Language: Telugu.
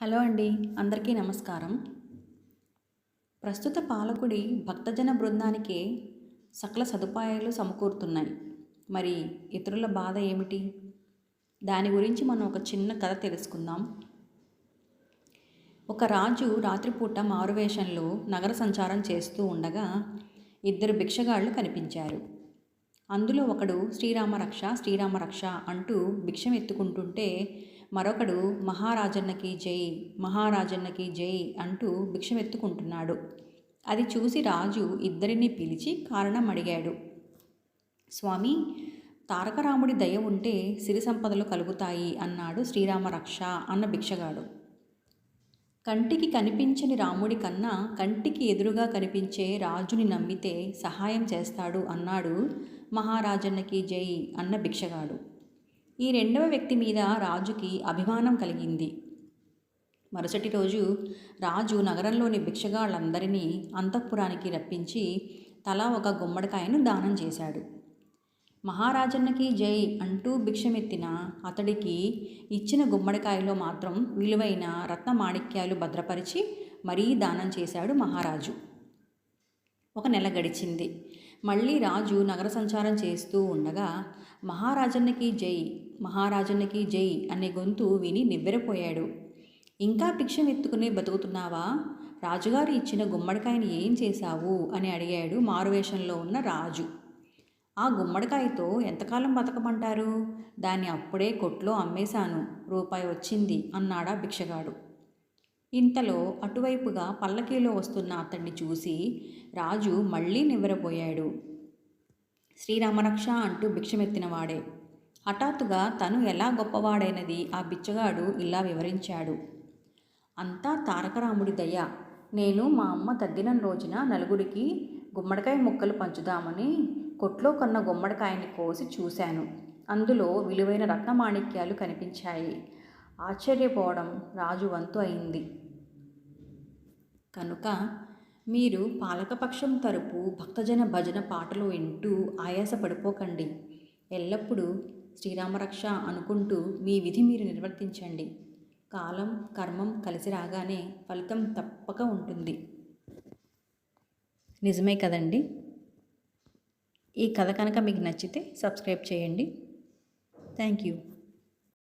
హలో అండి, అందరికీ నమస్కారం. ప్రస్తుత పాలకుడి భక్తజన బృందానికే సకల సదుపాయాలు సమకూరుతున్నాయి. మరి ఇతరుల బాధ ఏమిటి? దాని గురించి మనం ఒక చిన్న కథ తెలుసుకుందాం. ఒక రాజు రాత్రిపూట మారువేషంలో నగర సంచారం చేస్తూ ఉండగా ఇద్దరు భిక్షగాళ్ళు కనిపించారు. అందులో ఒకడు శ్రీరామరక్ష శ్రీరామరక్ష అంటూ భిక్షం ఎత్తుకుంటుంటే మరొకడు మహారాజన్నకి జై మహారాజన్నకి జై అంటూ భిక్షం ఎత్తుకుంటున్నాడు. అది చూసి రాజు ఇద్దరిని పిలిచి కారణం అడిగాడు. స్వామి, తారకరాముడి దయ ఉంటే సిరి సంపదలు కలుగుతాయి అన్నాడు శ్రీరామరక్ష అన్న భిక్షగాడు. కంటికి కనిపించని రాముడి కన్నా కంటికి ఎదురుగా కనిపించే రాజుని నమ్మితే సహాయం చేస్తాడు అన్నాడు మహారాజన్నకి జై అన్న భిక్షగాడు. ఈ రెండవ వ్యక్తి మీద రాజుకి అభిమానం కలిగింది. మరుసటి రోజు రాజు నగరంలోని భిక్షగాళ్ళందరినీ అంతఃపురానికి రప్పించి తలా ఒక గుమ్మడికాయను దానం చేశాడు. మహారాజన్నకి జై అంటూ భిక్షమెత్తిన అతడికి ఇచ్చిన గుమ్మడికాయలో మాత్రం విలువైన రత్నమాణిక్యాలు భద్రపరిచి మరీ దానం చేశాడు మహారాజు. ఒక నెల గడిచింది. మళ్ళీ రాజు నగర సంచారం చేస్తూ ఉండగా మహారాజన్నకి జై మహారాజన్నకి జై అనే గొంతు విని నివ్వెరపోయాడు. ఇంకా భిక్షం ఎత్తుకునే బతుకుతున్నావా? రాజుగారు ఇచ్చిన గుమ్మడికాయని ఏం చేశావు అని అడిగాడు మారువేషంలో ఉన్న రాజు. ఆ గుమ్మడికాయతో ఎంతకాలం బతకమంటారు? దాన్ని అప్పుడే కొట్లో అమ్మేశాను, రూపాయి వచ్చింది అన్నాడా భిక్షగాడు. ఇంతలో అటువైపుగా పల్లకీలో వస్తున్న అతన్ని చూసి రాజు మళ్ళీ నివ్వెరపోయాడు. శ్రీరామరక్ష అంటూ భిక్షమెత్తినవాడే. హఠాత్తుగా తను ఎలా గొప్పవాడైనది ఆ బిచ్చగాడు ఇలా వివరించాడు. అంతా తారకరాముడి దయ. నేను మా అమ్మ తద్దినం రోజున నలుగురికి గుమ్మడికాయ ముక్కలు పంచుదామని కొట్లో కొన్న గుమ్మడికాయని కోసి చూశాను. అందులో విలువైన రత్నమాణిక్యాలు కనిపించాయి. ఆశ్చర్యపోవడం రాజు వంతు అయింది. కనుక మీరు పాలకపక్షం తరపు భక్తజన భజన పాటలు వింటూ ఆయాసపడిపోకండి. ఎల్లప్పుడూ శ్రీరామరక్ష అనుకుంటూ మీ విధి మీరు నిర్వర్తించండి. కాలం కర్మం కలిసి రాగానే ఫలితం తప్పక ఉంటుంది. నిజమే కదండి. ఈ కథ కనుక మీకు నచ్చితే సబ్స్క్రైబ్ చేయండి. Thank you.